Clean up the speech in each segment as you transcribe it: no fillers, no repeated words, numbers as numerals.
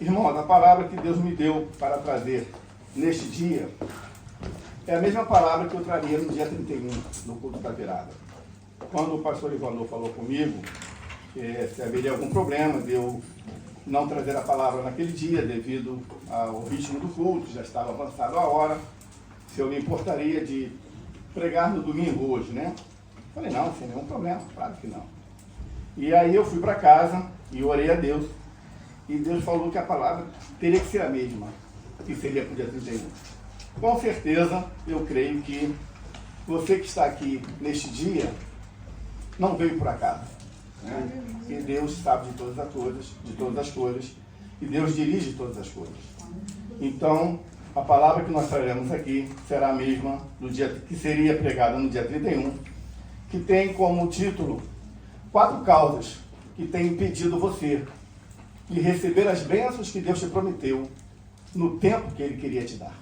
Irmãos, a palavra que Deus me deu para trazer neste dia é a mesma palavra que eu traria no dia 31, no culto da virada. Quando o pastor Ivanor falou comigo se haveria algum problema de eu não trazer a palavra naquele dia, devido ao ritmo do culto, já estava avançado a hora, se eu me importaria de pregar no domingo hoje, né? Falei, não, sem nenhum problema, claro que não. E aí eu fui para casa e orei a Deus, e Deus falou que a palavra teria que ser a mesma, que seria para o dia 31. Com certeza, eu creio que você que está aqui neste dia, não veio por acaso. Né? E Deus sabe de todas as coisas, e Deus dirige todas as coisas. Então, a palavra que nós traremos aqui será a mesma do dia que seria pregada no dia 31, que tem como título 4 causas que têm impedido você de receber as bênçãos que Deus te prometeu no tempo que Ele queria te dar.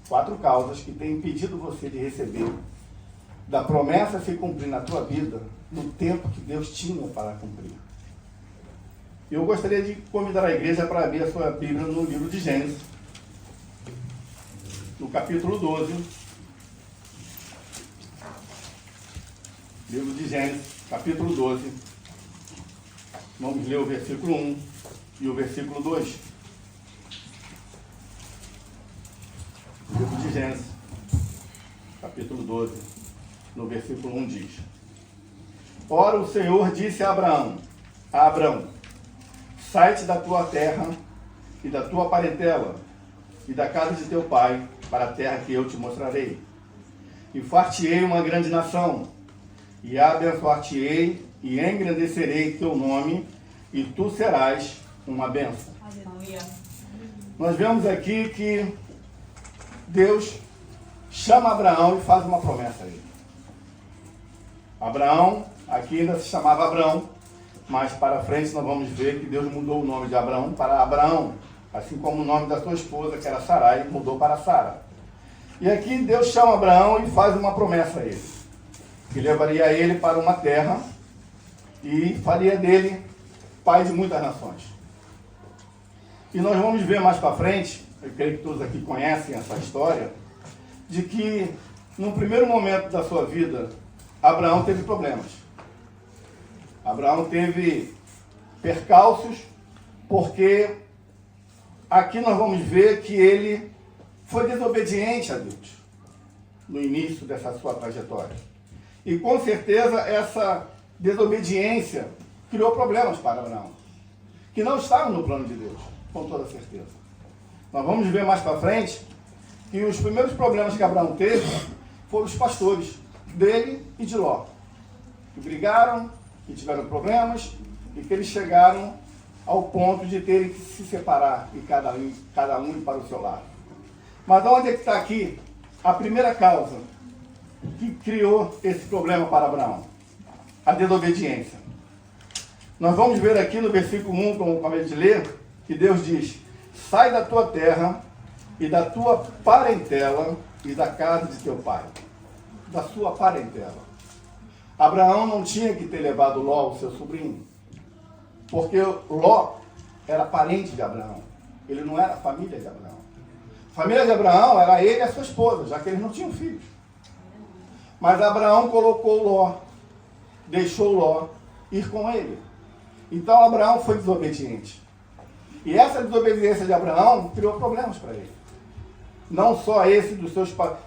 4 causas que têm impedido você de receber da promessa se cumprir na tua vida no tempo que Deus tinha para cumprir. Eu gostaria de convidar a igreja para abrir a sua Bíblia no livro de Gênesis, no capítulo 12. Livro de Gênesis, capítulo 12. Vamos ler o versículo 1 e o versículo 2. Livro de Gênesis, capítulo 12, no versículo 1 diz: Ora, o Senhor disse a Abrão, sai-te da tua terra e da tua parentela e da casa de teu pai para a terra que eu te mostrarei. E far-te-ei uma grande nação, e abençoar-te-ei e engrandecerei teu nome, e tu serás uma bênção. Aleluia. Nós vemos aqui que Deus chama Abraão e faz uma promessa a ele. Abraão, aqui ainda se chamava Abrão, mas para frente nós vamos ver que Deus mudou o nome de Abraão para Abraão, assim como o nome da sua esposa, que era Sarai, mudou para Sara. E aqui Deus chama Abraão e faz uma promessa a ele, que levaria ele para uma terra e faria dele pai de muitas nações. E nós vamos ver mais para frente, eu creio que todos aqui conhecem essa história, de que no primeiro momento da sua vida, Abraão teve problemas. Abraão teve percalços, porque aqui nós vamos ver que ele foi desobediente a Deus no início dessa sua trajetória. E com certeza essa desobediência criou problemas para Abraão, que não estavam no plano de Deus, com toda certeza. Nós vamos ver mais para frente que os primeiros problemas que Abraão teve foram os pastores dele e de Ló, que brigaram, que tiveram problemas e que eles chegaram ao ponto de terem que se separar e cada um ir para o seu lado. Mas onde é que está aqui a primeira causa que criou esse problema para Abraão? A desobediência. Nós vamos ver aqui no versículo 1, como eu acabei de ler, que Deus diz: sai da tua terra e da tua parentela e da casa de teu pai. Da sua parentela. Abraão não tinha que ter levado Ló, o seu sobrinho, porque Ló era parente de Abraão. Ele não era família de Abraão. A família de Abraão era ele e a sua esposa, já que eles não tinham filhos. Mas Abraão colocou Ló, deixou Ló ir com ele. Então Abraão foi desobediente. E essa desobediência de Abraão criou problemas para ele. Não só esse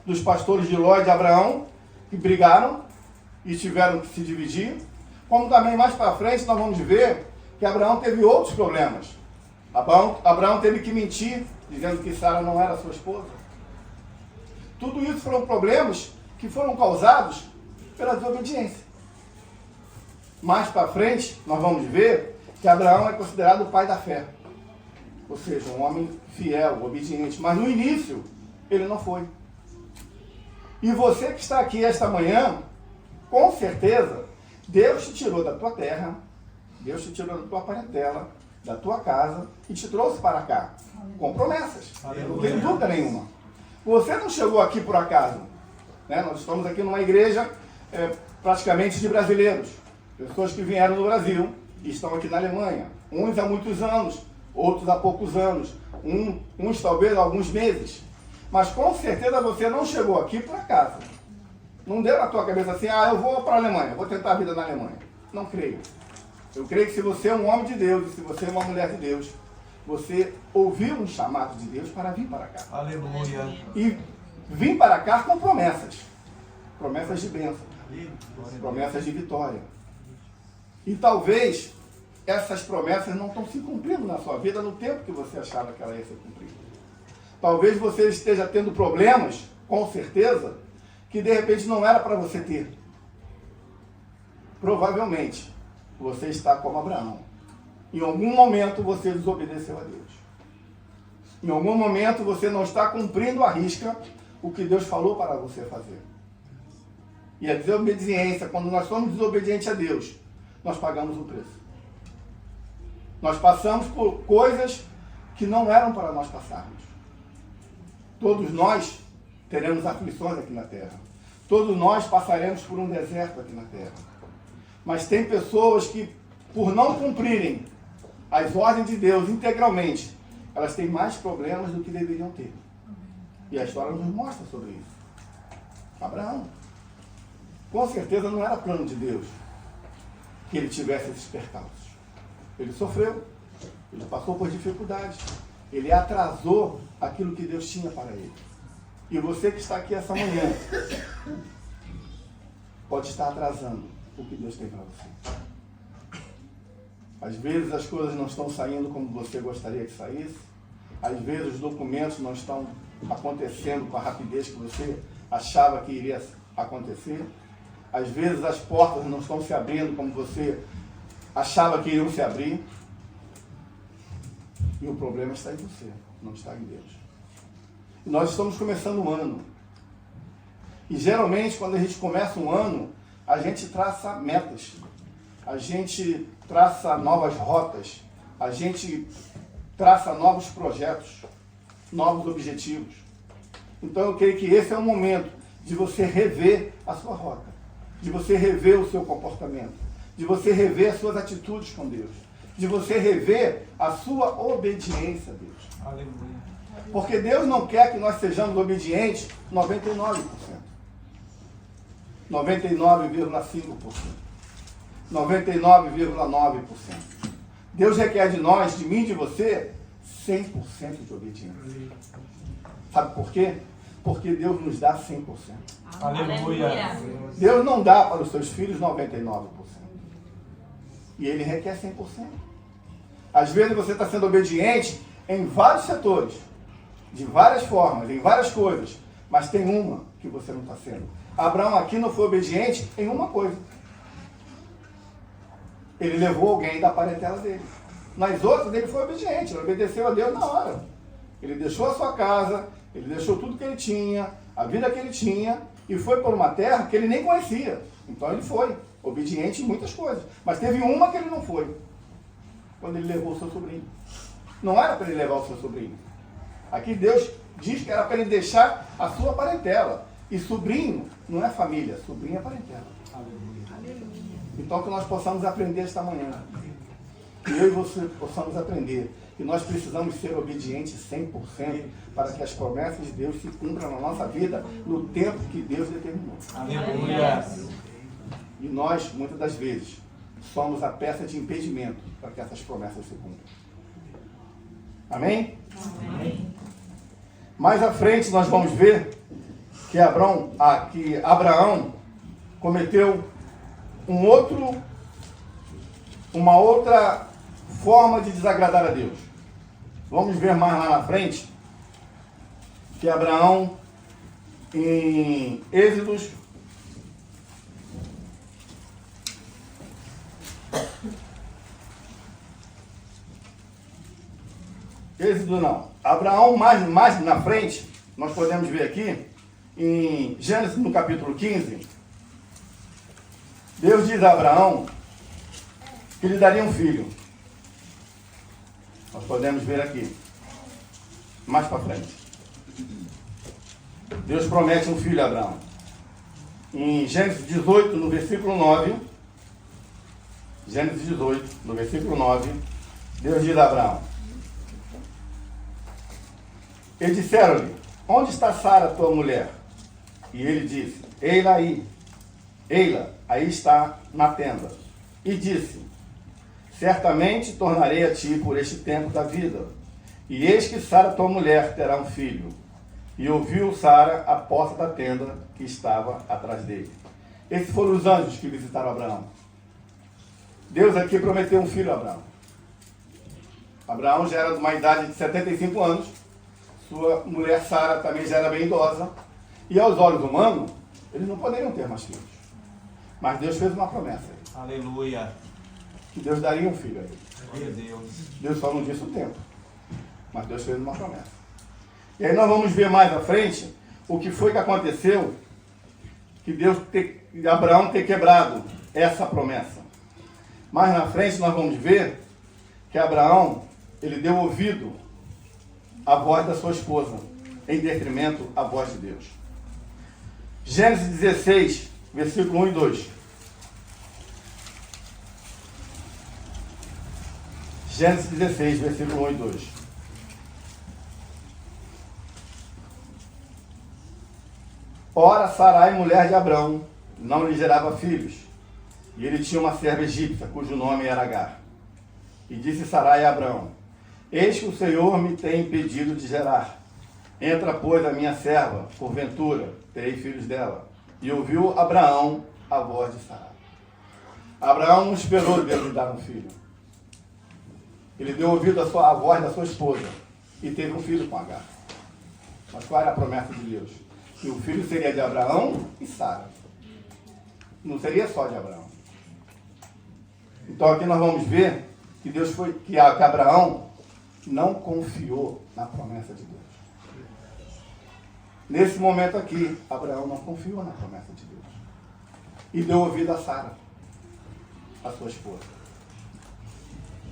dos pastores de Ló e de Abraão, que brigaram e tiveram que se dividir, como também mais para frente nós vamos ver que Abraão teve outros problemas. Abraão teve que mentir, dizendo que Sara não era sua esposa. Tudo isso foram problemas que foram causados pela desobediência. Mais para frente, nós vamos ver que Abraão é considerado o pai da fé. Ou seja, um homem fiel, obediente. Mas no início, ele não foi. E você que está aqui esta manhã, com certeza, Deus te tirou da tua terra, Deus te tirou da tua parentela, da tua casa e te trouxe para cá, com promessas. Não tem dúvida nenhuma. Você não chegou aqui por acaso. Né? Nós estamos aqui numa igreja praticamente de brasileiros. Pessoas que vieram do Brasil e estão aqui na Alemanha. Uns há muitos anos, outros há poucos anos, uns talvez alguns meses. Mas com certeza você não chegou aqui por acaso. Não deu na tua cabeça assim, eu vou para a Alemanha, vou tentar a vida na Alemanha. Não creio. Eu creio que se você é um homem de Deus, e se você é uma mulher de Deus, você ouviu um chamado de Deus para vir para cá. Aleluia. E vir para cá com promessas. Promessas de bênção. Promessas de vitória. E talvez essas promessas não estão se cumprindo na sua vida no tempo que você achava que ela ia ser cumprida. Talvez você esteja tendo problemas, com certeza, que de repente não era para você ter. Provavelmente, você está como Abraão. Em algum momento você desobedeceu a Deus. Em algum momento você não está cumprindo à risca o que Deus falou para você fazer. E a desobediência, quando nós somos desobedientes a Deus, nós pagamos o preço. Nós passamos por coisas que não eram para nós passarmos. Todos nós teremos aflições aqui na terra. Todos nós passaremos por um deserto aqui na terra. Mas tem pessoas que, por não cumprirem as ordens de Deus integralmente, elas têm mais problemas do que deveriam ter. E a história nos mostra sobre isso. Abraão, com certeza não era plano de Deus que ele tivesse esses percalços. Ele sofreu, ele passou por dificuldades, ele atrasou aquilo que Deus tinha para ele. E você que está aqui essa manhã, pode estar atrasando o que Deus tem para você. Às vezes as coisas não estão saindo como você gostaria que saísse. Às vezes os documentos não estão acontecendo com a rapidez que você achava que iria acontecer. Às vezes as portas não estão se abrindo como você achava que iriam se abrir. E o problema está em você, não está em Deus. E nós estamos começando um ano. E geralmente quando a gente começa um ano, a gente traça metas. A gente traça novas rotas. A gente traça novos projetos, novos objetivos. Então eu creio que esse é o momento de você rever a sua rota, de você rever o seu comportamento, de você rever as suas atitudes com Deus, de você rever a sua obediência a Deus. Aleluia. Porque Deus não quer que nós sejamos obedientes 99%, 99,5%, 99,9%. Deus requer de nós, de mim e de você, 100% de obediência. Sabe por quê? Porque Deus nos dá 100%. Aleluia. Deus não dá para os seus filhos 99%. E Ele requer 100%. Às vezes você está sendo obediente em vários setores, de várias formas, em várias coisas, mas tem uma que você não está sendo. Abraão aqui não foi obediente em uma coisa. Ele levou alguém da parentela dele. Nas outras ele foi obediente, ele obedeceu a Deus na hora. Ele deixou a sua casa, ele deixou tudo que ele tinha, a vida que ele tinha, e foi por uma terra que ele nem conhecia. Então ele foi obediente em muitas coisas. Mas teve uma que ele não foi, quando ele levou o seu sobrinho. Não era para ele levar o seu sobrinho. Aqui Deus diz que era para ele deixar a sua parentela. E sobrinho não é família, sobrinho é parentela. Aleluia. Então que nós possamos aprender esta manhã. Que eu e você possamos aprender que nós precisamos ser obedientes 100% para que as promessas de Deus se cumpram na nossa vida no tempo que Deus determinou. Aleluia. E nós, muitas das vezes, somos a peça de impedimento para que essas promessas se cumpram. Amém? Amém. Mais à frente nós vamos ver que Abraão cometeu uma outra forma de desagradar a Deus. Vamos ver mais lá na frente que Abraão, em Êxodos, Abraão mais na frente, nós podemos ver aqui, em Gênesis no capítulo 15, Deus diz a Abraão que lhe daria um filho. Nós podemos ver aqui, mais para frente. Deus promete um filho a Abraão. Em Gênesis 18, no versículo 9, Gênesis 18, no versículo 9, Deus diz a Abraão: E disseram-lhe: onde está Sara, tua mulher? E ele disse: eila aí está na tenda. E disse: certamente tornarei a ti por este tempo da vida. E eis que Sara, tua mulher, terá um filho. E ouviu Sara a porta da tenda que estava atrás dele. Esses foram os anjos que visitaram Abraão. Deus aqui prometeu um filho a Abraão. Abraão já era de uma idade de 75 anos. Sua mulher Sara também já era bem idosa. E aos olhos humanos, eles não poderiam ter mais filhos. Mas Deus fez uma promessa a ele. Aleluia. Que Deus daria um filho a ele. Glória a Deus. Deus só não disse o tempo. Mas Deus fez uma promessa. E aí nós vamos ver mais à frente o que foi que aconteceu que Abraão ter quebrado essa promessa. Mais na frente nós vamos ver que Abraão, ele deu ouvido à voz da sua esposa, em detrimento à voz de Deus. Gênesis 16, versículo 1 e 2. Gênesis 16, versículo 1 e 2. Ora, Sarai, mulher de Abrão, não lhe gerava filhos, e ele tinha uma serva egípcia, cujo nome era Agar. E disse Sarai a Abrão: eis que o Senhor me tem impedido de gerar. Entra, pois, a minha serva, porventura, terei filhos dela. E ouviu Abraão a voz de Sarai. Abraão não esperou Deus lhe dar um filho. Ele deu ouvido à voz da sua esposa e teve um filho com Agar. Mas qual era a promessa de Deus? Que o filho seria de Abraão e Sara. Não seria só de Abraão. Então aqui nós vamos ver que Abraão não confiou na promessa de Deus. Nesse momento aqui, Abraão não confiou na promessa de Deus. E deu ouvido a Sara, a sua esposa.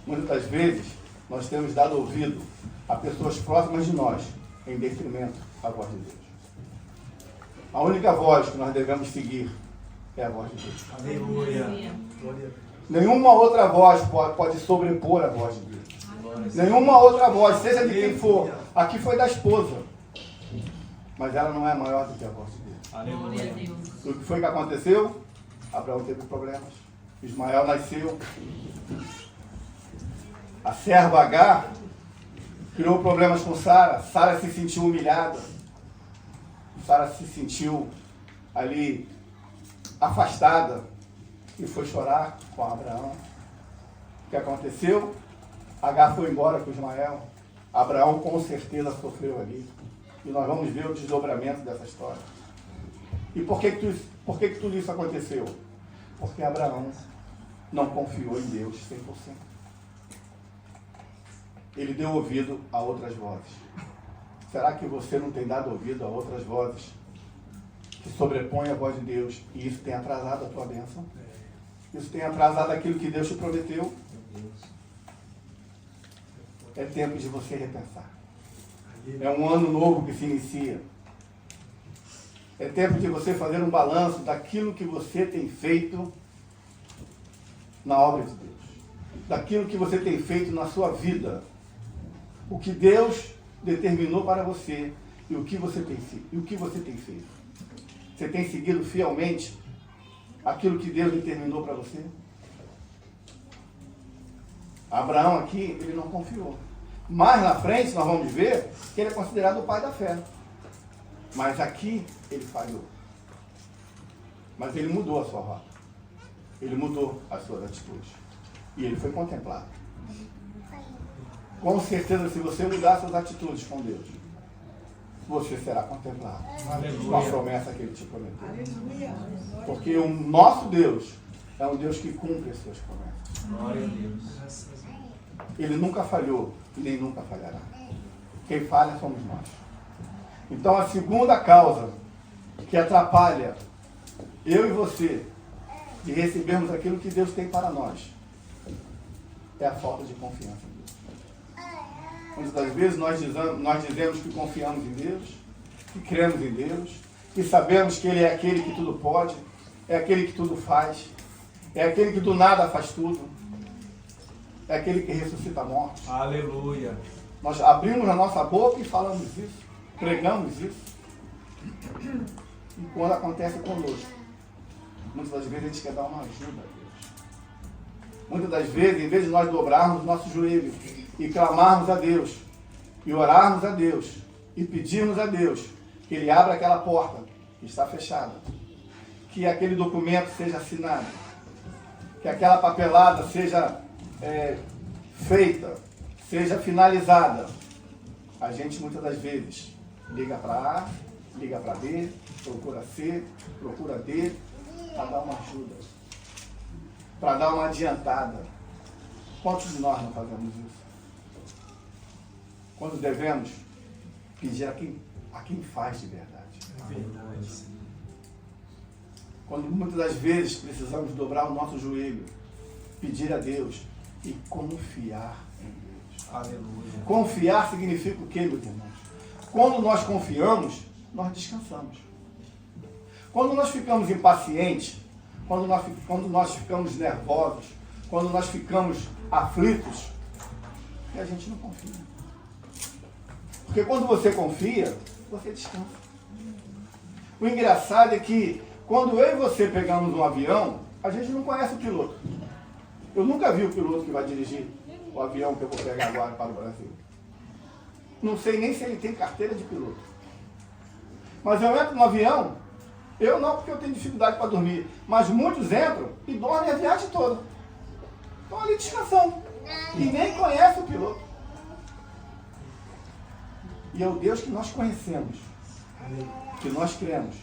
Muitas vezes, nós temos dado ouvido a pessoas próximas de nós, em detrimento à voz de Deus. A única voz que nós devemos seguir é a voz de Deus. Aleluia. Nenhuma outra voz pode sobrepor a voz de Deus. Nenhuma outra voz, seja de quem for. Aqui foi da esposa. Mas ela não é maior do que a voz de Deus. Aleluia. O que foi que aconteceu? Abraão teve problemas. Ismael nasceu. A serva Agar criou problemas com Sara. Sara se sentiu humilhada. Sara se sentiu ali afastada e foi chorar com Abraão. O que aconteceu? Agar foi embora com Ismael. Abraão com certeza sofreu ali. E nós vamos ver o desdobramento dessa história. E por que tudo isso aconteceu? Porque Abraão não confiou em Deus 100%. Ele deu ouvido a outras vozes. Será que você não tem dado ouvido a outras vozes que sobrepõem a voz de Deus e isso tem atrasado a tua bênção? Isso tem atrasado aquilo que Deus te prometeu? É tempo de você repensar. É um ano novo que se inicia. É tempo de você fazer um balanço daquilo que você tem feito na obra de Deus. Daquilo que você tem feito na sua vida. O que Deus determinou para você e o que você tem feito. Você tem seguido fielmente aquilo que Deus determinou para você? Abraão aqui, ele não confiou. Mais na frente nós vamos ver que ele é considerado o pai da fé. Mas aqui ele falhou. Mas ele mudou a sua rota. Ele mudou as suas atitudes. E ele foi contemplado. Com certeza, se você mudar suas atitudes com Deus, você será contemplado. Com a promessa que ele te prometeu. Porque o nosso Deus é um Deus que cumpre as suas promessas. Glória a Deus. Ele nunca falhou e nem nunca falhará. Quem falha somos nós. Então a segunda causa que atrapalha eu e você de recebermos aquilo que Deus tem para nós é a falta de confiança em Deus. Muitas das vezes nós dizemos que confiamos em Deus, que cremos em Deus, que sabemos que Ele é aquele que tudo pode, é aquele que tudo faz, é aquele que do nada faz tudo, é aquele que ressuscita mortos. Aleluia. Nós abrimos a nossa boca e falamos isso, pregamos isso. E quando acontece conosco, muitas das vezes a gente quer dar uma ajuda a Deus. Muitas das vezes, em vez de nós dobrarmos o nosso joelho e clamarmos a Deus, e orarmos a Deus, e pedirmos a Deus que Ele abra aquela porta que está fechada, que aquele documento seja assinado, que aquela papelada seja feita, seja finalizada, a gente muitas das vezes liga para A, liga para B, procura C, procura D, para dar uma ajuda, para dar uma adiantada. Quantos de nós não fazemos isso? Quando devemos pedir a quem faz de verdade. Verdade. Quando muitas das vezes precisamos dobrar o nosso joelho, pedir a Deus e confiar em Deus. Aleluia. Confiar significa o quê, meus irmãos? Quando nós confiamos, nós descansamos. Quando nós ficamos impacientes, quando nós ficamos nervosos, quando nós ficamos aflitos, a gente não confia. Porque quando você confia, você descansa. O engraçado é que quando eu e você pegamos um avião, a gente não conhece o piloto. Eu nunca vi o piloto que vai dirigir o avião que eu vou pegar agora para o Brasil. Não sei nem se ele tem carteira de piloto. Mas eu entro no avião, eu não, porque eu tenho dificuldade para dormir, mas muitos entram e dormem a viagem toda. Estão ali descansando. E nem conhecem o piloto. E é o Deus que nós conhecemos, que nós cremos.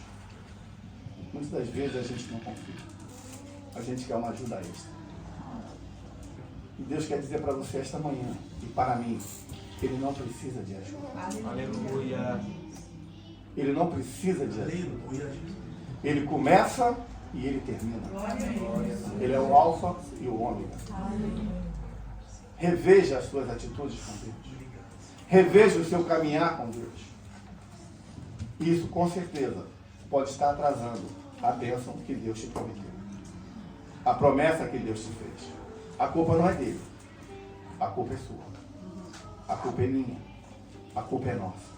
Muitas das vezes a gente não confia. A gente quer uma ajuda extra. E Deus quer dizer para você esta manhã, e para mim, que Ele não precisa de ajuda. Aleluia. Ele não precisa de ajuda. Ele começa e Ele termina. Ele é o alfa e o ômega. Reveja as suas atitudes com Deus. Reveja o seu caminhar com Deus. Isso, com certeza, pode estar atrasando a bênção que Deus te prometeu. A promessa que Deus te fez. A culpa não é dele. A culpa é sua. A culpa é minha. A culpa é nossa.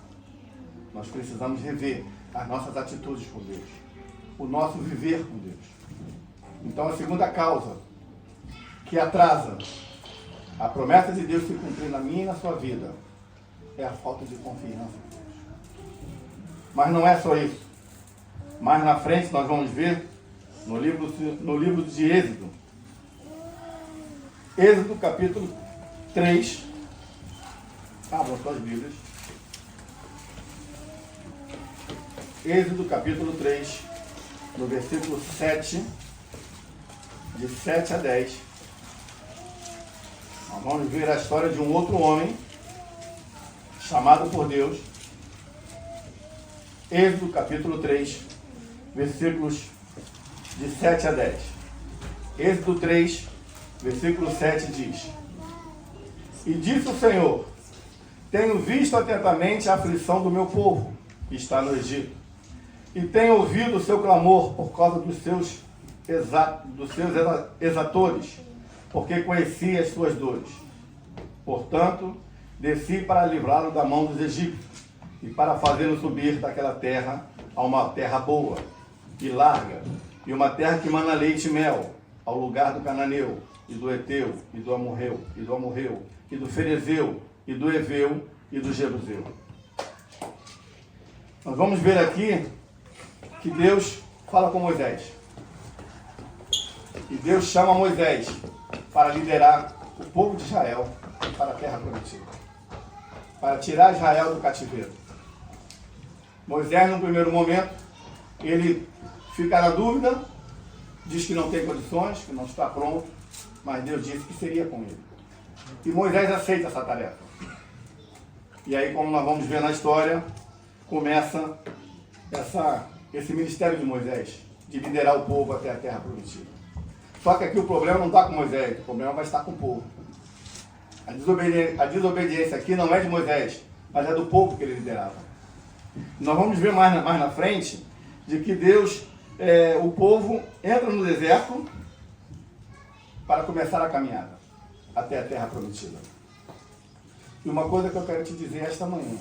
Nós precisamos rever as nossas atitudes com Deus. O nosso viver com Deus. Então, a segunda causa que atrasa a promessa de Deus se cumprir na minha e na sua vida é a falta de confiança em Deus. Mas não é só isso. Mais na frente nós vamos ver no livro de Êxodo. Êxodo capítulo 3. Abram suas Bíblias. Êxodo capítulo 3, no versículo 7, de 7 a 10. Nós vamos ver a história de um outro homem chamado por Deus. Êxodo capítulo 3, versículos de 7 a 10. Êxodo 3, versículo 7 diz: E disse o Senhor: Tenho visto atentamente a aflição do meu povo, que está no Egito, e tenho ouvido o seu clamor por causa dos seus exatores, porque conheci as suas dores. Portanto, desci para livrá-lo da mão dos egípcios, e para fazê-lo subir daquela terra a uma terra boa e larga, e uma terra que mana leite e mel, ao lugar do cananeu, e do Eteu, e do Amorreu, e do Ferezeu, e do Eveu, e do Jebuseu. Nós vamos ver aqui que Deus fala com Moisés. E Deus chama Moisés para liderar o povo de Israel para a terra prometida, para tirar Israel do cativeiro. Moisés, no primeiro momento, ele fica na dúvida, diz que não tem condições, que não está pronto, mas Deus disse que seria com ele. E Moisés aceita essa tarefa. E aí, como nós vamos ver na história, começa esse ministério de Moisés, de liderar o povo até a terra prometida. Só que aqui o problema não está com Moisés, o problema vai estar com o povo. A desobediência aqui não é de Moisés, mas é do povo que ele liderava. Nós vamos ver mais na frente de que Deus, o povo entra no deserto para começar a caminhada até a terra prometida. E uma coisa que eu quero te dizer esta manhã.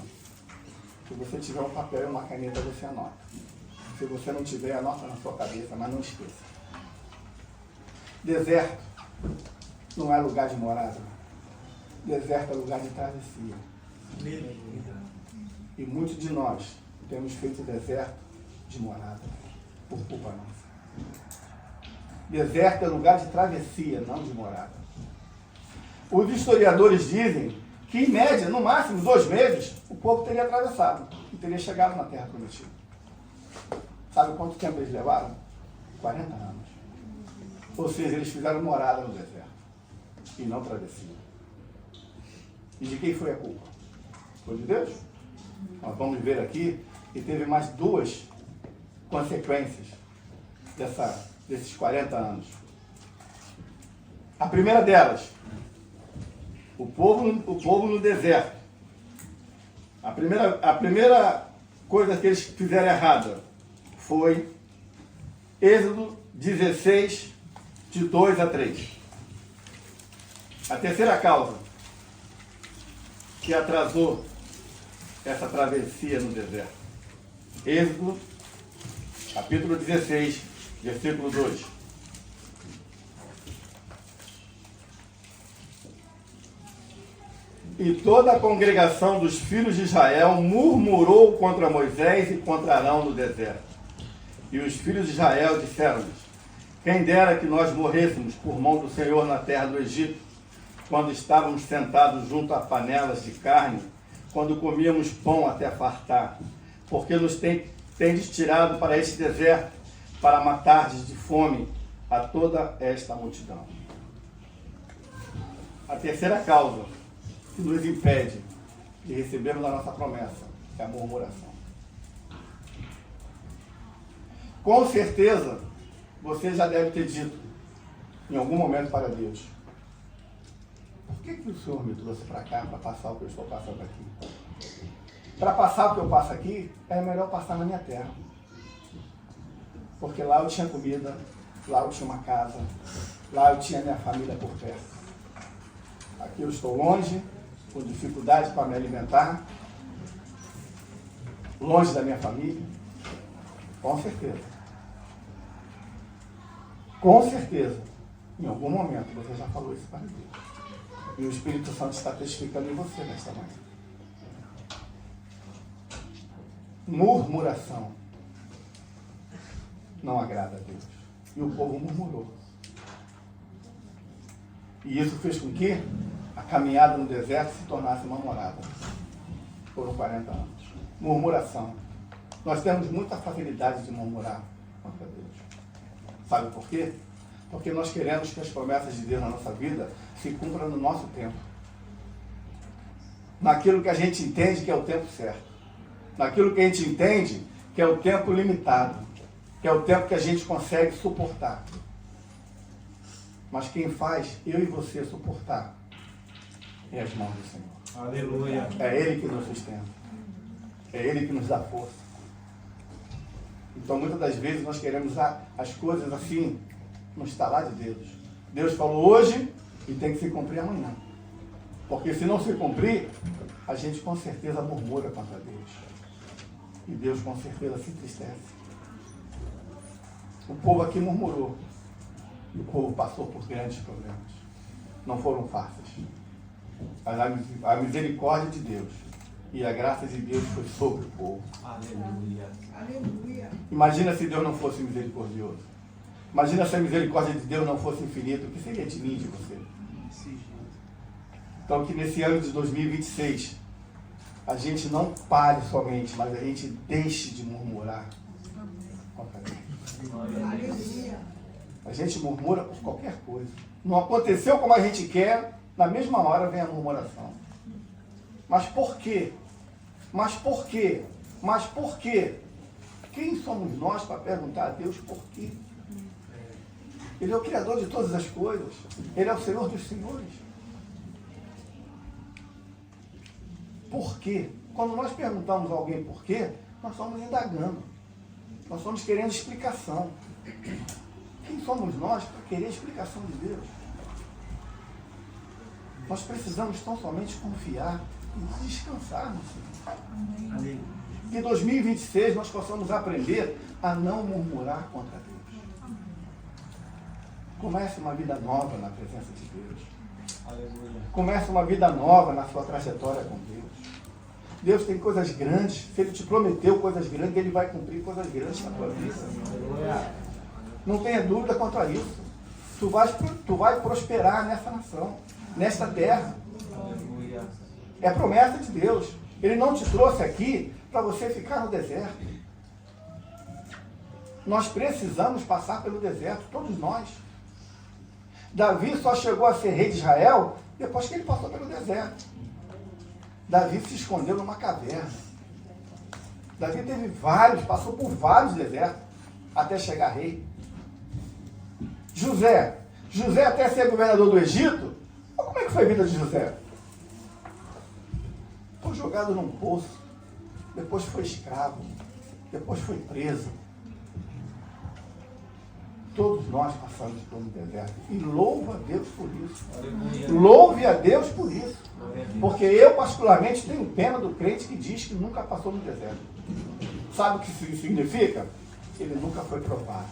Se você tiver um papel e uma caneta, você anota. Se você não tiver, anota na sua cabeça, mas não esqueça. Deserto não é lugar de morada. Deserto é lugar de travessia. E muitos de nós temos feito deserto de morada, por culpa nossa. Deserto é lugar de travessia, não de morada. Os historiadores dizem que, em média, no máximo 2 meses, o povo teria atravessado e teria chegado na Terra Prometida. Sabe quanto tempo eles levaram? 40 anos. Ou seja, eles fizeram morada no deserto e não travessia. E de quem foi a culpa? Foi de Deus? Nós vamos ver aqui que teve mais 2 consequências desses 40 anos. A primeira delas, o povo no deserto. A primeira coisa que eles fizeram errada foi Êxodo 16, de 2 a 3. A terceira causa que atrasou essa travessia no deserto. Êxodo, capítulo 16, versículo 2. E toda a congregação dos filhos de Israel murmurou contra Moisés e contra Arão no deserto. E os filhos de Israel disseram-lhes: quem dera que nós morrêssemos por mão do Senhor na terra do Egito, quando estávamos sentados junto a panelas de carne, quando comíamos pão até fartar, porque nos tendes tirado para este deserto, para matardes de fome a toda esta multidão. A terceira causa que nos impede de recebermos a nossa promessa é a murmuração. Com certeza, você já deve ter dito, em algum momento para Deus: por que o Senhor me trouxe para cá para passar o que eu estou passando aqui? Para passar o que eu passo aqui, é melhor passar na minha terra. Porque lá eu tinha comida, lá eu tinha uma casa, lá eu tinha minha família por perto. Aqui eu estou longe, com dificuldade para me alimentar, longe da minha família. Com certeza. Com certeza, em algum momento você já falou isso para Deus. E o Espírito Santo está testificando em você nesta manhã. Murmuração não agrada a Deus. E o povo murmurou. E isso fez com que a caminhada no deserto se tornasse uma morada. Foram 40 anos. Murmuração. Nós temos muita facilidade de murmurar contra Deus. Sabe por quê? Porque nós queremos que as promessas de Deus na nossa vida se cumpram no nosso tempo. Naquilo que a gente entende que é o tempo certo. Naquilo que a gente entende que é o tempo limitado. Que é o tempo que a gente consegue suportar. Mas quem faz eu e você suportar é as mãos do Senhor. Aleluia. É Ele que nos sustenta. É Ele que nos dá força. Então, muitas das vezes, nós queremos as coisas assim, no estalar de dedos. Deus falou hoje e tem que se cumprir amanhã. Porque se não se cumprir, a gente com certeza murmura contra Deus. E Deus com certeza se entristece. O povo aqui murmurou. E o povo passou por grandes problemas. Não foram fáceis. Mas a misericórdia de Deus e a graça de Deus foi sobre o povo. Aleluia. Aleluia. Imagina se Deus não fosse misericordioso. Imagina se a misericórdia de Deus não fosse infinita. O que seria de mim e de você? Então, que nesse ano de 2026, a gente não pare somente, mas a gente deixe de murmurar contra Deus. Aleluia. A gente murmura por qualquer coisa. Não aconteceu como a gente quer, na mesma hora vem a murmuração. Mas por quê? Mas por quê? Mas por quê? Quem somos nós para perguntar a Deus por quê? Ele é o Criador de todas as coisas. Ele é o Senhor dos senhores. Por quê? Quando nós perguntamos a alguém por quê, nós estamos indagando. Nós estamos querendo explicação. Quem somos nós para querer explicação de Deus? Nós precisamos tão somente confiar e descansar no Senhor. Aleluia. Que em 2026 nós possamos aprender a não murmurar contra Deus. Comece uma vida nova na presença de Deus. Aleluia. Comece uma vida nova na sua trajetória com Deus. Deus tem coisas grandes. Se Ele te prometeu coisas grandes, Ele vai cumprir coisas grandes na tua vida. Aleluia. Não tenha dúvida quanto a isso. Tu vai prosperar nessa nação, nesta terra. Aleluia. É promessa de Deus. Ele não te trouxe aqui para você ficar no deserto. Nós precisamos passar pelo deserto, todos nós. Davi só chegou a ser rei de Israel depois que ele passou pelo deserto. Davi se escondeu numa caverna. Davi passou por vários desertos até chegar rei. José até ser governador do Egito, como é que foi a vida de José? Foi jogado num poço, depois foi escravo, depois foi preso. Todos nós passamos por um deserto. E louva a Deus por isso. Aleluia. Louve a Deus por isso. Glória a Deus. Porque eu, particularmente, tenho pena do crente que diz que nunca passou no deserto. Sabe o que isso significa? Ele nunca foi provado.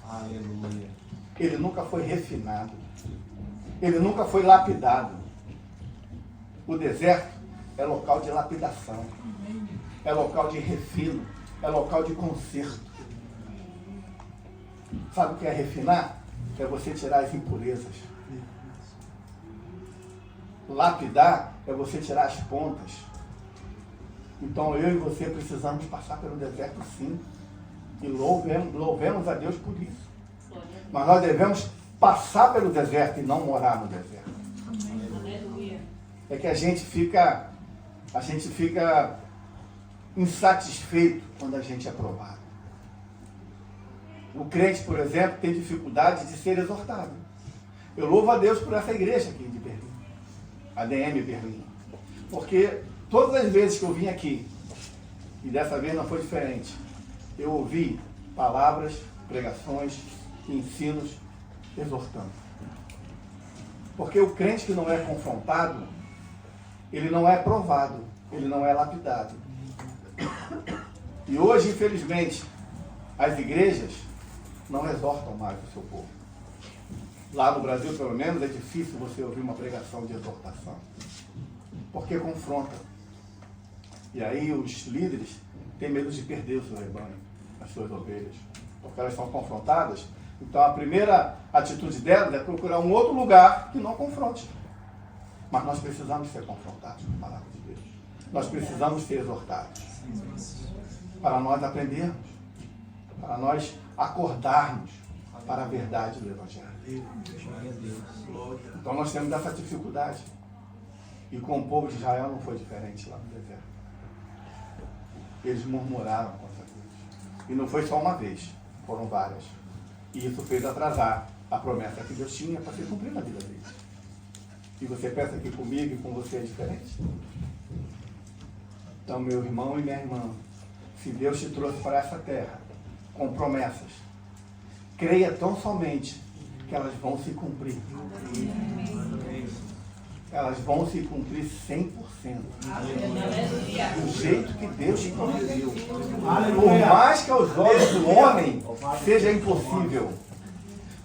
Aleluia. Ele nunca foi refinado. Ele nunca foi lapidado. O deserto é local de lapidação. É local de refino. É local de conserto. Sabe o que é refinar? É você tirar as impurezas. Lapidar é você tirar as pontas. Então eu e você precisamos passar pelo deserto, sim. E louvemos a Deus por isso. Mas nós devemos passar pelo deserto e não morar no deserto. É que a gente fica insatisfeito quando a gente é provado. O crente, por exemplo, tem dificuldade de ser exortado. Eu louvo a Deus por essa igreja aqui de Berlim, ADM Berlim. Porque todas as vezes que eu vim aqui, e dessa vez não foi diferente, eu ouvi palavras, pregações, ensinos exortando. Porque o crente que não é confrontado, ele não é provado, ele não é lapidado. E hoje, infelizmente, as igrejas não exortam mais o seu povo. Lá no Brasil, pelo menos, é difícil você ouvir uma pregação de exortação. Porque confronta. E aí os líderes têm medo de perder o seu rebanho, as suas ovelhas. Porque elas são confrontadas. Então a primeira atitude delas é procurar um outro lugar que não confronte. Mas nós precisamos ser confrontados com a palavra de Deus. Nós precisamos ser exortados. Para nós aprendermos. Para nós acordarmos para a verdade do Evangelho. Glória a Deus. Então nós temos essa dificuldade. E com o povo de Israel não foi diferente lá no deserto. Eles murmuraram contra Deus. E não foi só uma vez, foram várias. E isso fez atrasar a promessa que Deus tinha para ser cumprida na vida deles. E você pensa que comigo e com você é diferente? Então, meu irmão e minha irmã, se Deus te trouxe para essa terra com promessas, creia tão somente que elas vão se cumprir. Elas vão se cumprir 100%. Do jeito que Deus te prometeu. Por mais que aos olhos do homem seja impossível.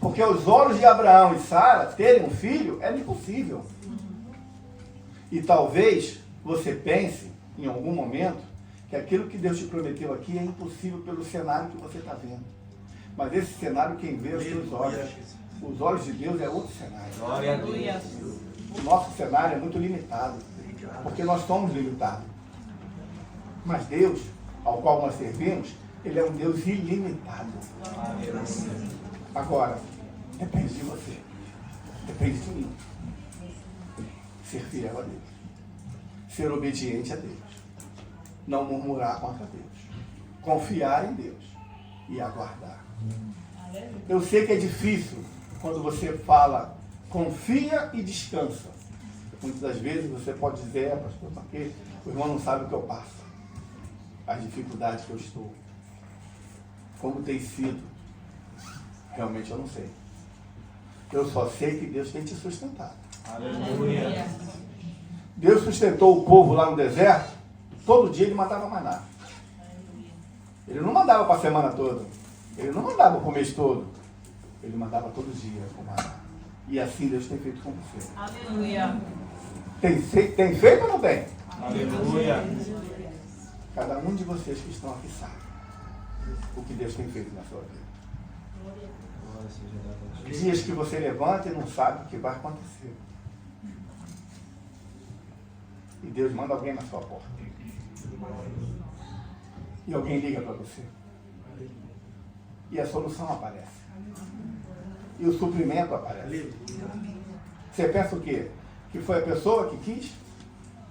Porque aos olhos de Abraão e Sara terem um filho é impossível. E talvez você pense, em algum momento, que aquilo que Deus te prometeu aqui é impossível pelo cenário que você está vendo. Mas esse cenário quem vê é os seus olhos. Os olhos de Deus é outro cenário. Glória a Deus. O nosso cenário é muito limitado, porque nós somos limitados. Mas Deus, ao qual nós servimos, Ele é um Deus ilimitado. Agora, depende de você. Depende de mim. Ser fiel a Deus. Ser obediente a Deus. Não murmurar contra Deus. Confiar em Deus. E aguardar. Eu sei que é difícil quando você fala confia e descansa. Muitas das vezes você pode dizer, pastor, porque o irmão não sabe o que eu passo. As dificuldades que eu estou. Como tem sido. Realmente eu não sei. Eu só sei que Deus tem te sustentado. Aleluia. Deus sustentou o povo lá no deserto, todo dia ele mandava maná. Ele não mandava para a semana toda. Ele não mandava para o mês todo. Ele mandava todo dia o maná. E assim Deus tem feito com você. Aleluia. Tem feito ou não tem? Aleluia. Cada um de vocês que estão aqui sabe o que Deus tem feito na sua vida. Glória seja dada a Deus. Dias que você levanta e não sabe o que vai acontecer. E Deus manda alguém na sua porta. E alguém liga para você. E a solução aparece. E o suprimento aparece. Você pensa o quê? Que foi a pessoa que quis?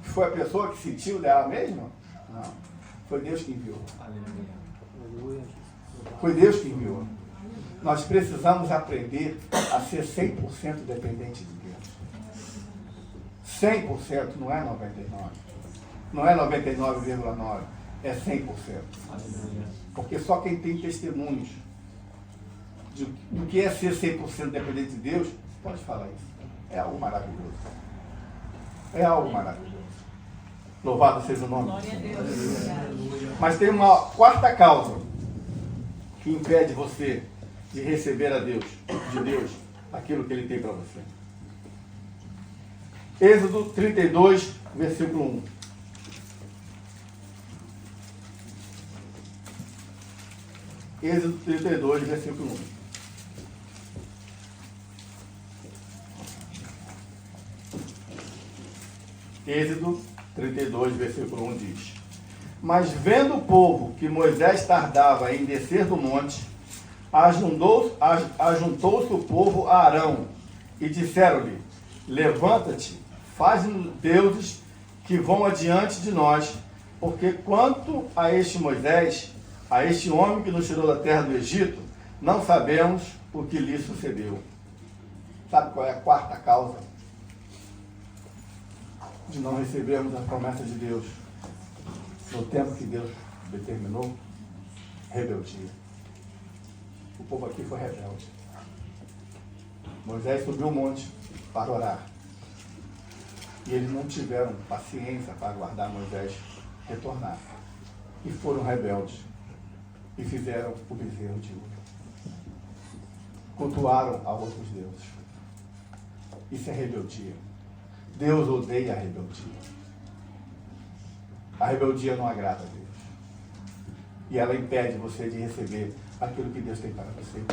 Que foi a pessoa que sentiu dela mesma? Não. Foi Deus que enviou. Aleluia. Foi Deus que enviou. Nós precisamos aprender a ser 100% dependente de Deus. 100% não é 99%. Não é 99,9%. É 100%. Aleluia. Porque só quem tem testemunhos do que é ser 100% dependente de Deus, pode falar isso. É algo maravilhoso. É algo maravilhoso. Louvado seja o nome do Glória a Senhor. Deus. Mas tem uma quarta causa que impede você de receber de Deus, aquilo que Ele tem para você. Êxodo 32, versículo 1. Êxodo 32, versículo 1. Êxodo 32, versículo 1 diz: Mas vendo o povo que Moisés tardava em descer do monte, ajuntou-se o povo a Arão e disseram-lhe: Levanta-te, faz-nos deuses que vão adiante de nós, porque quanto a este Moisés, a este homem que nos tirou da terra do Egito, não sabemos o que lhe sucedeu. Sabe qual é a quarta causa de não recebermos as promessas de Deus no tempo que Deus determinou? Rebeldia. O povo aqui foi rebelde. Moisés subiu o monte para orar. E eles não tiveram paciência para aguardar Moisés retornar. E foram rebeldes. E fizeram o bezerro de ouro. Cultuaram a outros deuses. Isso é rebeldia. Deus odeia a rebeldia. A rebeldia não agrada a Deus. E ela impede você de receber aquilo que Deus tem para você.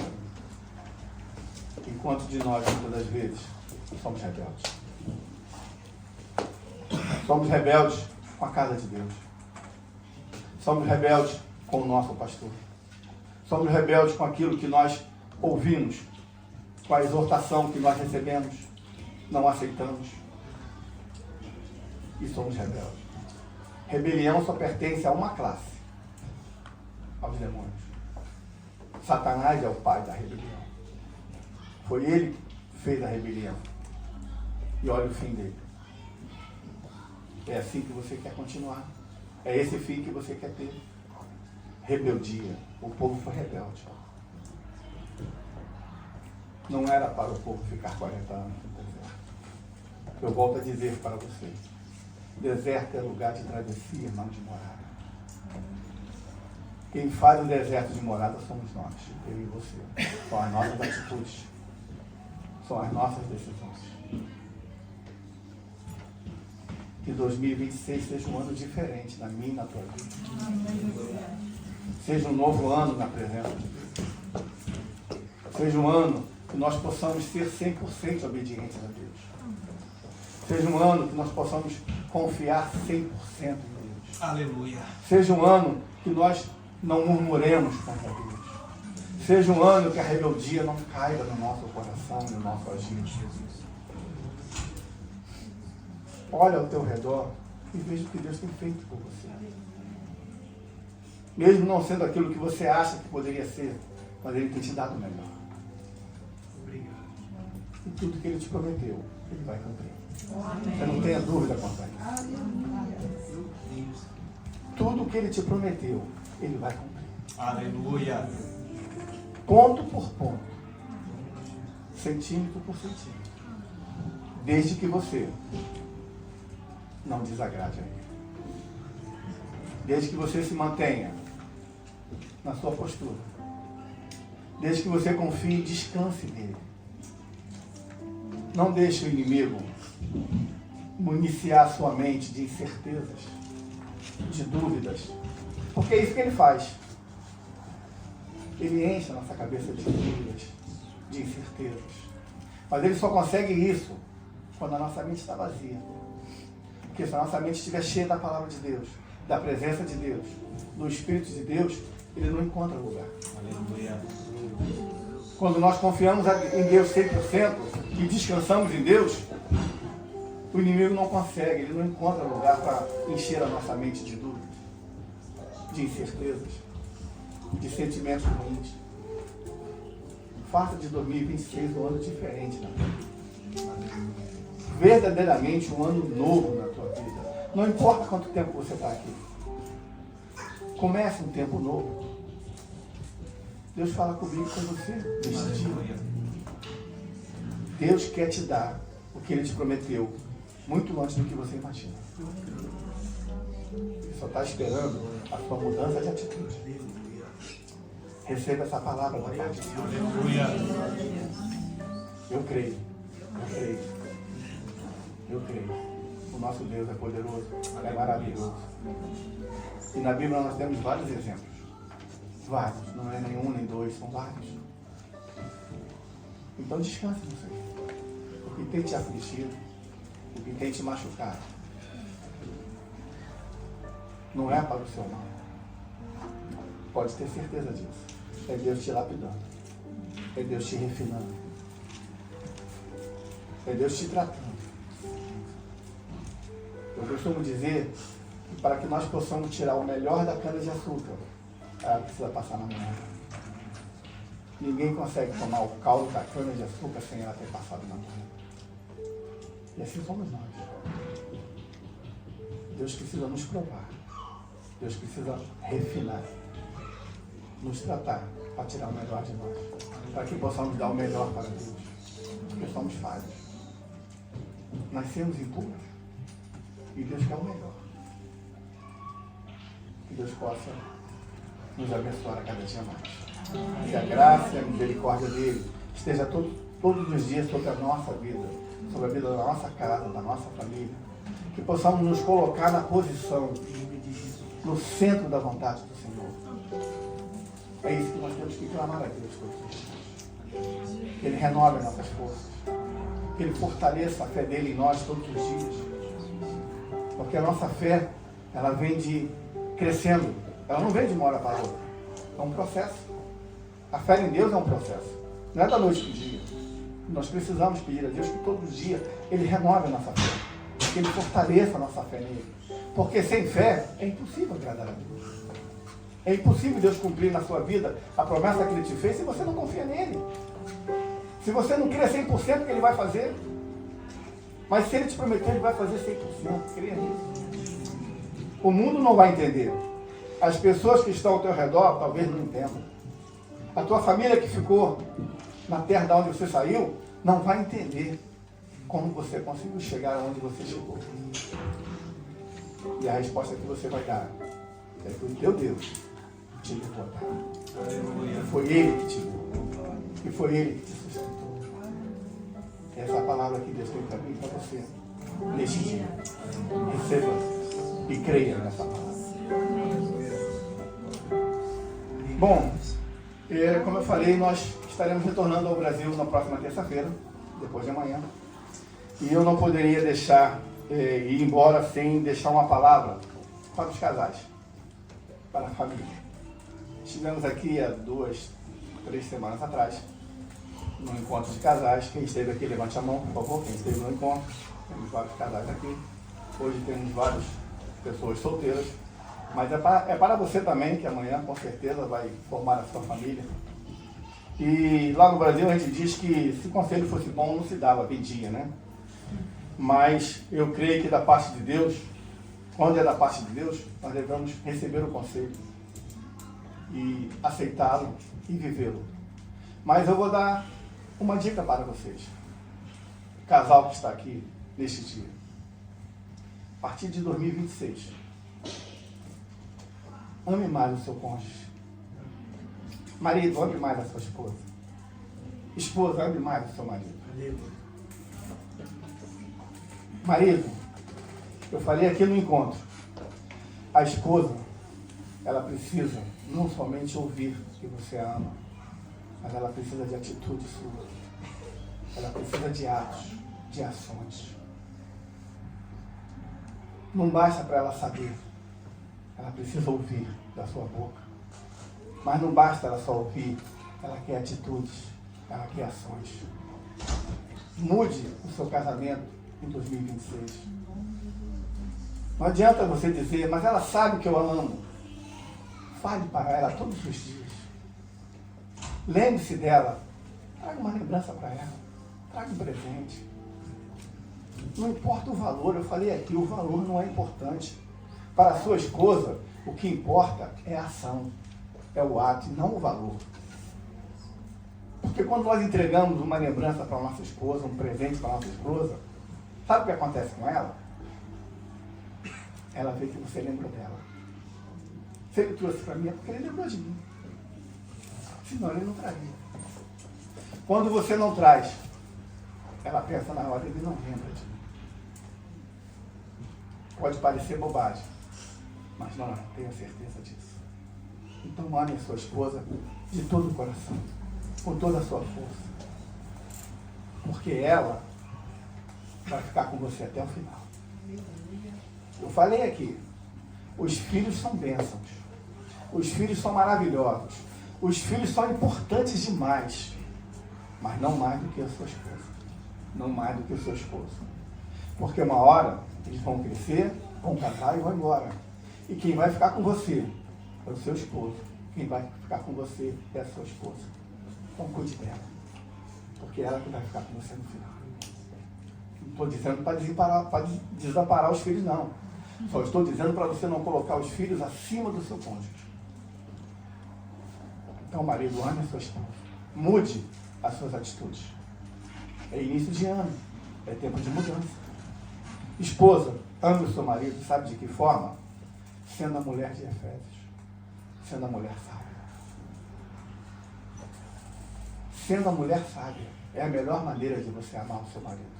Enquanto de nós, muitas das vezes, somos rebeldes. Somos rebeldes com a casa de Deus. Somos rebeldes com o nosso pastor. Somos rebeldes com aquilo que nós ouvimos, com a exortação que nós recebemos, não aceitamos. E somos rebeldes. Rebelião só pertence a uma classe, aos demônios. Satanás é o pai da rebelião. Foi ele que fez a rebelião. E olha o fim dele. É assim que você quer continuar. É esse fim que você quer ter. Rebeldia. O povo foi rebelde. Não era para o povo ficar 40 anos no deserto. Eu volto a dizer para você. Deserto é lugar de travessia, não de morada. Quem faz o deserto de morada somos nós, eu e você. São as nossas atitudes. São as nossas decisões. Que 2026 seja um ano diferente na minha e na tua vida. Seja um novo ano na presença de Deus. Seja um ano que nós possamos ser 100% obedientes a Deus. Seja um ano que nós possamos confiar 100% em Deus. Aleluia. Seja um ano que nós não murmuremos contra Deus. Seja um ano que a rebeldia não caiba no nosso coração e no nosso agir. Olha ao teu redor e veja o que Deus tem feito por você. Mesmo não sendo aquilo que você acha que poderia ser, mas Ele tem te dado o melhor. E tudo que Ele te prometeu, Ele vai cumprir. Você não tenha dúvida quanto a isso. Tudo que Ele te prometeu, Ele vai cumprir. Aleluia. Ponto por ponto. Centímetro por centímetro. Desde que você não desagrade a Ele. Desde que você se mantenha na sua postura. Desde que você confie e descanse nele. Não deixe o inimigo municiar sua mente de incertezas, de dúvidas. Porque é isso que ele faz. Ele enche a nossa cabeça de dúvidas, de incertezas. Mas ele só consegue isso quando a nossa mente está vazia. Porque se a nossa mente estiver cheia da palavra de Deus, da presença de Deus, do Espírito de Deus, ele não encontra lugar. Aleluia. Quando nós confiamos em Deus 100% e descansamos em Deus, o inimigo não consegue, ele não encontra lugar para encher a nossa mente de dúvidas, de incertezas, de sentimentos ruins. Faça de 2026 um ano diferente na tua vida. Verdadeiramente um ano novo na tua vida. Não importa quanto tempo você está aqui. Comece um tempo novo. Deus fala comigo, com você, neste dia. Deus quer te dar o que Ele te prometeu, muito antes do que você imagina. Ele só está esperando a sua mudança de atitude. Receba essa palavra da parte de Deus. Aleluia. Eu creio. Eu creio. Eu creio. O nosso Deus é poderoso, é maravilhoso. E na Bíblia nós temos vários exemplos. Vários, não é nenhum nem dois, são vários. Então descanse no Senhor. O que tem te afligido, o que tem te machucado, não é para o seu mal. Pode ter certeza disso. É Deus te lapidando. É Deus te refinando. É Deus te tratando. Eu costumo dizer que para que nós possamos tirar o melhor da cana-de-açúcar, ela precisa passar na mão. Ninguém consegue tomar o caldo da cana-de-açúcar sem ela ter passado na mão. E assim somos nós. Deus precisa nos provar. Deus precisa refinar. Nos tratar para tirar o melhor de nós. Para que possamos dar o melhor para Deus. Porque somos falhos. Nascemos impuros. E Deus quer o melhor. Que Deus possa nos abençoar a cada dia mais. Que a graça e a misericórdia dele esteja todos os dias sobre a nossa vida, sobre a vida da nossa casa, da nossa família. Que possamos nos colocar na posição, no centro da vontade do Senhor. É isso que nós temos que clamar a Deus todos os dias. Que Ele renove as nossas forças. Que Ele fortaleça a fé dele em nós todos os dias. Porque a nossa fé, ela vem de crescendo. Ela não vem de uma hora para outra. É um processo. A fé em Deus é um processo. Não é da noite para o dia. Nós precisamos pedir a Deus que todos os dias Ele renove a nossa fé. Que Ele fortaleça a nossa fé nele. Porque sem fé é impossível agradar a Deus. É impossível Deus cumprir na sua vida a promessa que Ele te fez se você não confia nele. Se você não crê 100% que Ele vai fazer. Mas se Ele te prometer, Ele vai fazer 100%. Creia nisso. O mundo não vai entender. As pessoas que estão ao teu redor talvez não entendam. A tua família que ficou na terra de onde você saiu não vai entender como você conseguiu chegar onde você chegou. E a resposta que você vai dar é que o teu Deus te levou até lá. Foi Ele que te levou. E foi Ele que te sustentou. Essa é a palavra que Deus tem para mim e para você neste dia. Receba e creia nessa palavra. Bom, como eu falei, nós estaremos retornando ao Brasil na próxima terça-feira, depois de amanhã. E eu não poderia deixar ir embora sem deixar uma palavra para os casais, para a família. Estivemos aqui há 2, 3 semanas atrás, no encontro de casais. Quem esteve aqui, levante a mão, por favor. Quem esteve no encontro, temos vários casais aqui. Hoje temos várias pessoas solteiras. Mas é para você também, que amanhã com certeza vai formar a sua família. E lá no Brasil a gente diz que se o conselho fosse bom, não se dava, pedia, né? Mas eu creio que da parte de Deus, quando é da parte de Deus, nós devemos receber o conselho e aceitá-lo e vivê-lo. Mas eu vou dar uma dica para vocês, casal que está aqui neste dia. a partir de 2026, ame mais o seu cônjuge. Marido, ame mais a sua esposa. Esposa, ame mais o seu marido. Marido, eu falei aqui no encontro, a esposa, ela precisa não somente ouvir que você a ama, mas ela precisa de atitude sua. Ela precisa de atos, de ações. Não basta para ela saber, ela precisa ouvir da sua boca. Mas não basta ela só ouvir, ela quer atitudes, ela quer ações. Mude o seu casamento em 2026. Não adianta você dizer, mas ela sabe que eu a amo. Fale para ela todos os dias. Lembre-se dela. Traga uma lembrança para ela. Traga um presente. Não importa o valor, eu falei aqui, o valor não é importante. Para a sua esposa, o que importa é a ação, é o ato, e não o valor. Porque quando nós entregamos uma lembrança para a nossa esposa, um presente para a nossa esposa, sabe o que acontece com ela? Ela vê que você lembrou dela. Se ele trouxe para mim é porque ele lembrou de mim. Senão ele não traria. Quando você não traz, ela pensa na hora, ele não lembra de mim. Pode parecer bobagem, mas não, tenho certeza disso. Então ame a sua esposa de todo o coração, com toda a sua força. Porque ela vai ficar com você até o final. Eu falei aqui, os filhos são bênçãos. Os filhos são maravilhosos. Os filhos são importantes demais. Mas não mais do que a sua esposa. Não mais do que o seu esposo. Porque uma hora eles vão crescer, vão casar e vão embora. E quem vai ficar com você é o seu esposo. Quem vai ficar com você é a sua esposa. Então cuide dela. Porque é ela que vai ficar com você no final. Não estou dizendo para desamparar os filhos, não. Só estou dizendo para você não colocar os filhos acima do seu cônjuge. Então, marido, ame a sua esposa. Mude as suas atitudes. É início de ano. É tempo de mudança. Esposa, ame o seu marido, sabe de que forma? Sendo a mulher de Efésios. Sendo a mulher sábia. Sendo a mulher sábia. É a melhor maneira de você amar o seu marido.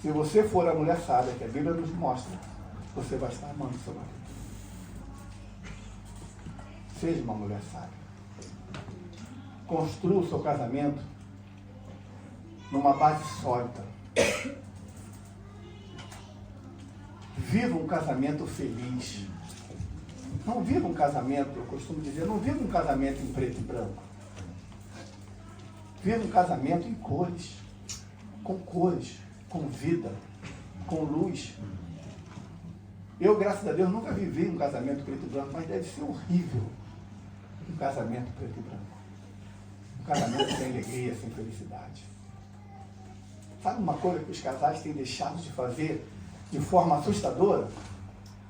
Se você for a mulher sábia, que a Bíblia nos mostra, você vai estar amando o seu marido. Seja uma mulher sábia. Construa o seu casamento numa base sólida. Viva um casamento feliz. Não viva um casamento, eu costumo dizer, não viva um casamento em preto e branco. Viva um casamento em cores, com vida, com luz. Eu, graças a Deus, nunca vivi um casamento preto e branco, mas deve ser horrível um casamento preto e branco. Um casamento sem alegria, sem felicidade. Sabe uma coisa que os casais têm deixado de fazer de forma assustadora?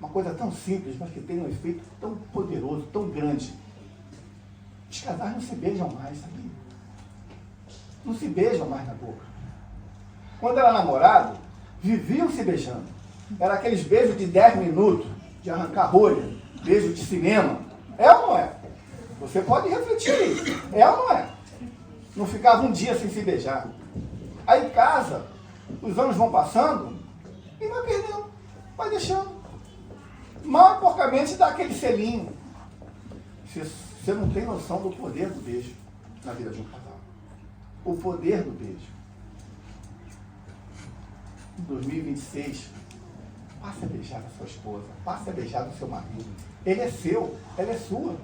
Uma coisa tão simples, mas que tem um efeito tão poderoso, tão grande. Os casais não se beijam mais, sabia? Não se beijam mais na boca. Quando era namorado, viviam se beijando. Era aqueles beijos de 10 minutos, de arrancar rolha, beijo de cinema. É ou não é? Você pode refletir aí. É ou não é? Não ficava um dia sem se beijar. Aí casa, os anos vão passando e vai perdendo, vai deixando. Mal e porcamente dá aquele selinho. Você não tem noção do poder do beijo na vida de um casal. O poder do beijo. Em 2026, passe a beijar a sua esposa, passe a beijar o seu marido. Ele é seu, ela é sua.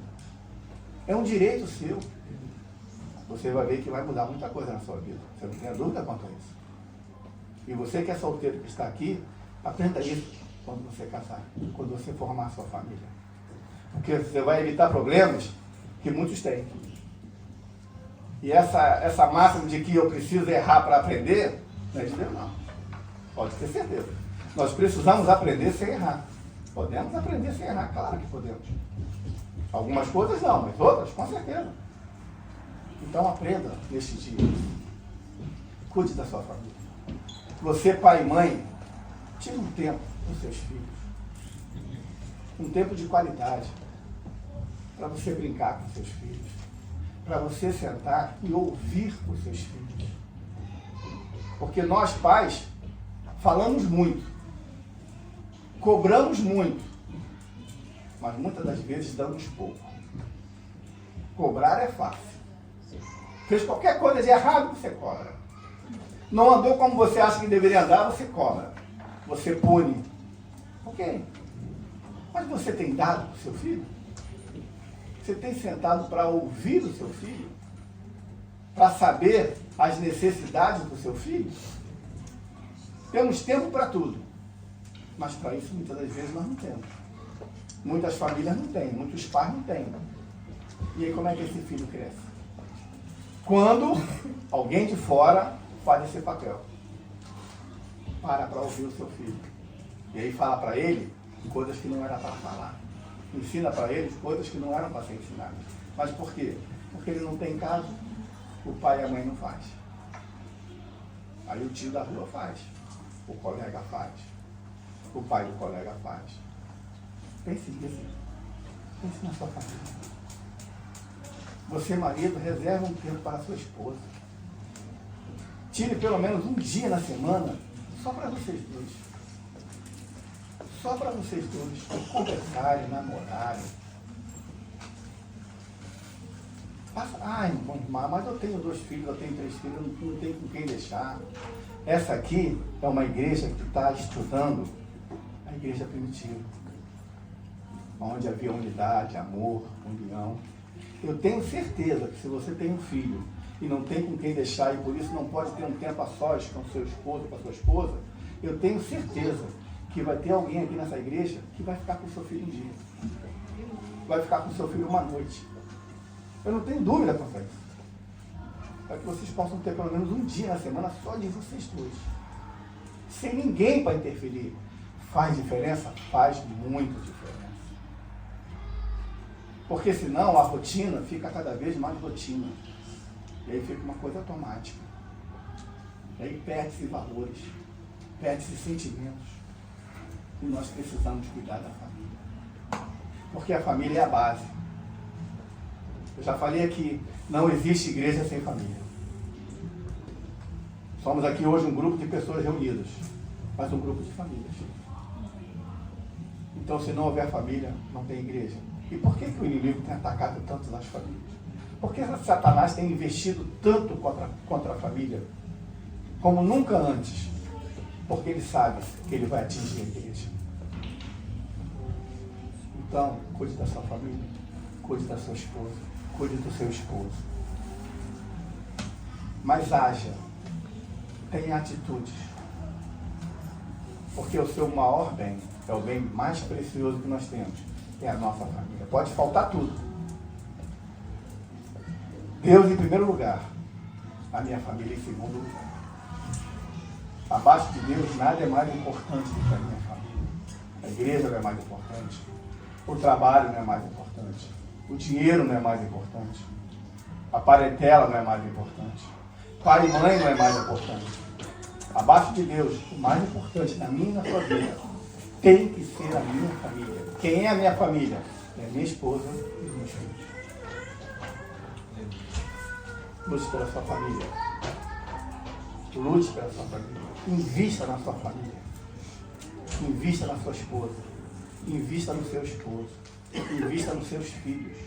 É um direito seu. Você vai ver que vai mudar muita coisa na sua vida. Você não tem dúvida quanto a isso. E você que é solteiro, que está aqui, aprenda isso quando você casar, quando você formar a sua família. Porque você vai evitar problemas que muitos têm. E essa máxima de que eu preciso errar para aprender, não é de Deus, não. Pode ter certeza. Nós precisamos aprender sem errar. Podemos aprender sem errar, claro que podemos. Algumas coisas não, mas outras, com certeza. Então aprenda neste dia. Cuide da sua família. Você, pai e mãe, tire um tempo com seus filhos. Um tempo de qualidade para você brincar com seus filhos, para você sentar e ouvir os seus filhos. Porque nós, pais, falamos muito, cobramos muito, mas muitas das vezes damos pouco. Cobrar é fácil. Fez qualquer coisa de errado, você cobra. Não andou como você acha que deveria andar, você cobra. Você pune. Ok. Mas você tem dado para o seu filho? Você tem sentado para ouvir o seu filho? Para saber as necessidades do seu filho? Temos tempo para tudo. Mas para isso, muitas das vezes, nós não temos. Muitas famílias não têm, muitos pais não têm. E aí, como é que esse filho cresce? Quando alguém de fora faz esse papel. Para ouvir o seu filho. E aí fala para ele coisas que não era para falar. Ensina para ele coisas que não eram para ser ensinadas. Mas por quê? Porque ele não tem casa, o pai e a mãe não faz. Aí o tio da rua faz, o colega faz, o pai do colega faz. Pense nisso. Pense na sua família. Você, marido, reserva um tempo para a sua esposa. Tire pelo menos um dia na semana só para vocês dois. Só para vocês dois conversarem, namorarem. Ai, mas eu tenho 2 filhos, eu tenho 3 filhos, eu não tenho com quem deixar. Essa aqui é uma igreja que está estudando a igreja primitiva, onde havia unidade, amor, união. Eu tenho certeza que se você tem um filho e não tem com quem deixar e por isso não pode ter um tempo a sós com o seu esposo, com a sua esposa, eu tenho certeza que vai ter alguém aqui nessa igreja que vai ficar com o seu filho um dia. Vai ficar com o seu filho uma noite. Eu não tenho dúvida quanto a isso. Para que vocês possam ter pelo menos um dia na semana só de vocês dois. Sem ninguém para interferir. Faz diferença? Faz muito diferença. Porque senão a rotina fica cada vez mais rotina. E aí fica uma coisa automática. E aí perde-se valores, perde-se sentimentos. E nós precisamos cuidar da família. Porque a família é a base. Eu já falei aqui, não existe igreja sem família. Somos aqui hoje um grupo de pessoas reunidas, mas um grupo de famílias. Então, se não houver família, não tem igreja. E por que o inimigo tem atacado tanto nas famílias? Por que Satanás tem investido tanto contra a família, como nunca antes? Porque ele sabe que ele vai atingir a igreja. Então, cuide da sua família, cuide da sua esposa, cuide do seu esposo. Mas haja, tenha atitudes. Porque o seu maior bem, é o bem mais precioso que nós temos, é a nossa família. Pode faltar tudo. Deus em primeiro lugar, a minha família em segundo lugar. Abaixo de Deus, nada é mais importante do que a minha família. A igreja não é mais importante. O trabalho não é mais importante. O dinheiro não é mais importante. A parentela não é mais importante. Pai e mãe não é mais importante. Abaixo de Deus, o mais importante na minha e na sua vida tem que ser a minha família. Quem é a minha família? É a minha esposa e os meus filhos. Lute pela sua família. Lute pela sua família. Invista na sua família. Invista na sua esposa. Invista no seu esposo. Invista nos seus filhos.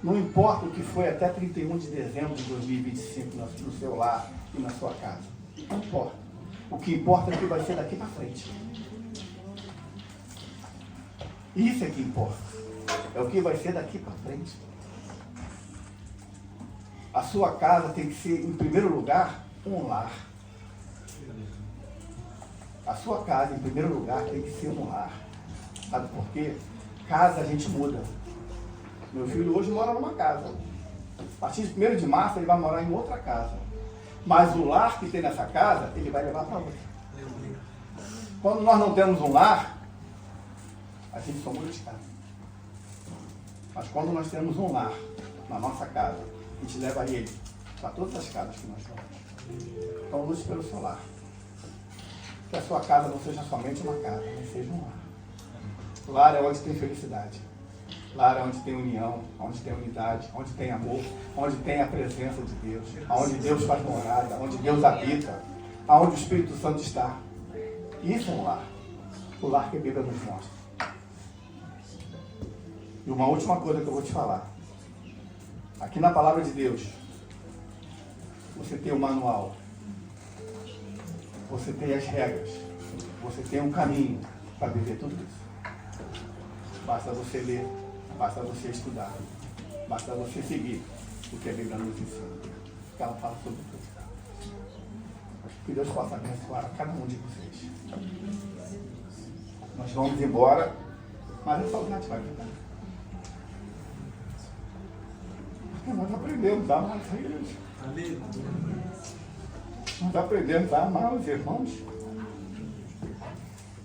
Não importa o que foi até 31 de dezembro de 2025 no seu lar e na sua casa. Não importa. O que importa é o que vai ser daqui para frente. Isso é que importa. É o que vai ser daqui para frente. A sua casa tem que ser, em primeiro lugar, um lar. A sua casa, em primeiro lugar, tem que ser um lar. Sabe por quê? Casa a gente muda. Meu filho hoje mora numa casa. A partir de 1º de março ele vai morar em outra casa. Mas o lar que tem nessa casa, ele vai levar para outra. Quando nós não temos um lar, a gente só muda de casa. Mas quando nós temos um lar na nossa casa, a gente leva ele para todas as casas que nós temos. Então lute pelo seu lar. que a sua casa não seja somente uma casa, mas seja um lar. Lar é onde tem felicidade. Lar é onde tem união, onde tem unidade, onde tem amor, onde tem a presença de Deus, onde Deus faz morada, onde Deus habita, onde o Espírito Santo está. Isso é um lar. O lar que a Bíblia nos mostra. E uma última coisa que eu vou te falar. Aqui na palavra de Deus, você tem o manual, você tem as regras, você tem um caminho para viver tudo isso. Basta você ler, basta você estudar, basta você seguir o que a Bíblia nos ensina. Que ela fala sobre tudo. Que Deus possa abençoar a cada um de vocês. Nós vamos embora, mas a saudade vai ficar. Porque nós aprendemos a amar essa igreja. Nós aprendemos a amar os irmãos.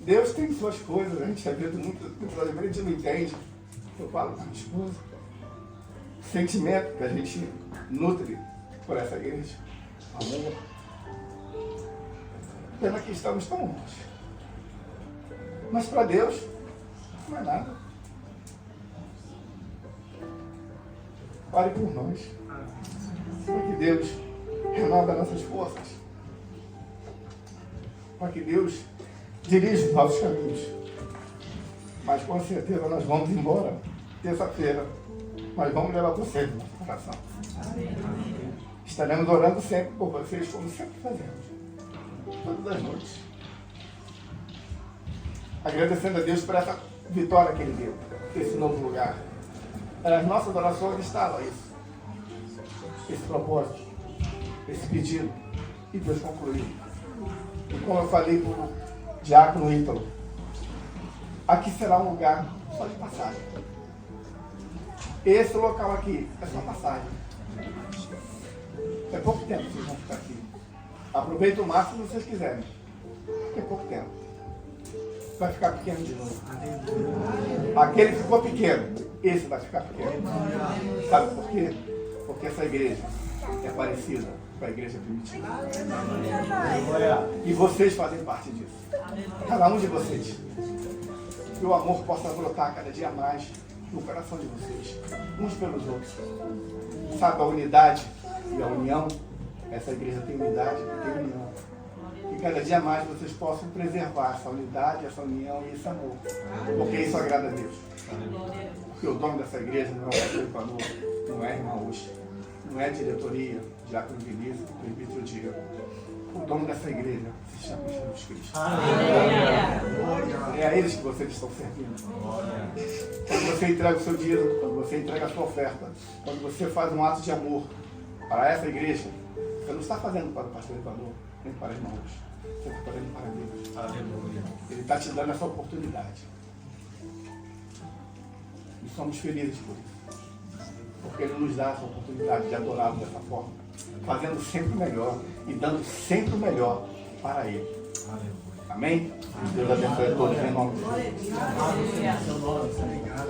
Deus tem suas coisas, a gente às vezes muitas vezes não entende. Eu falo com a minha esposa. O sentimento que a gente nutre por essa igreja. Amor. Pena que estamos tão longe. Mas para Deus não é nada. Ore por nós. Para que Deus renove as nossas forças. Para que Deus dirija os nossos caminhos. Mas com certeza nós vamos embora terça-feira. Nós vamos levar vocês no nosso coração. Estaremos orando sempre por vocês, como sempre fazemos. Todas as noites. Agradecendo a Deus por essa vitória que Ele deu, por esse novo lugar. As nossas orações estavam isso. Esse propósito, esse pedido. E Deus concluiu. E como eu falei para o diácono Ítalo, aqui será um lugar só de passagem. Esse local aqui é só passagem. É pouco tempo que vocês vão ficar aqui. Aproveitem o máximo que vocês quiserem. É pouco tempo. Vai ficar pequeno de novo. Aquele que ficou pequeno, esse vai ficar pequeno. Sabe por quê? Porque essa igreja é parecida com a igreja primitiva. E vocês fazem parte disso. Cada um de vocês. Que o amor possa brotar cada dia mais no coração de vocês, uns pelos outros. Sabe, a unidade e a união. Essa igreja tem unidade e tem união. E cada dia mais vocês possam preservar essa unidade, essa união e esse amor. Porque isso agrada a Deus. Porque o dono dessa igreja não é o pastor Equanor, não é a irmã Uxa, não é a diretoria, Diácono Vinícius, presbítero Diego. O dono dessa igreja se chama Jesus Cristo. É a eles que vocês estão servindo. Quando você entrega o seu dízimo, quando você entrega a sua oferta, quando você faz um ato de amor para essa igreja, você não está fazendo para o pastor Equanor, nem para as irmãos. Você está fazendo para Deus. Aleluia. Ele está te dando essa oportunidade. E somos felizes por isso. Porque Ele nos dá essa oportunidade de adorá-lo dessa forma. Fazendo sempre o melhor e dando sempre o melhor para Ele. Aleluia. Amém? Deus abençoe a todos em nome de Jesus. Amado seja o seu nome, obrigado.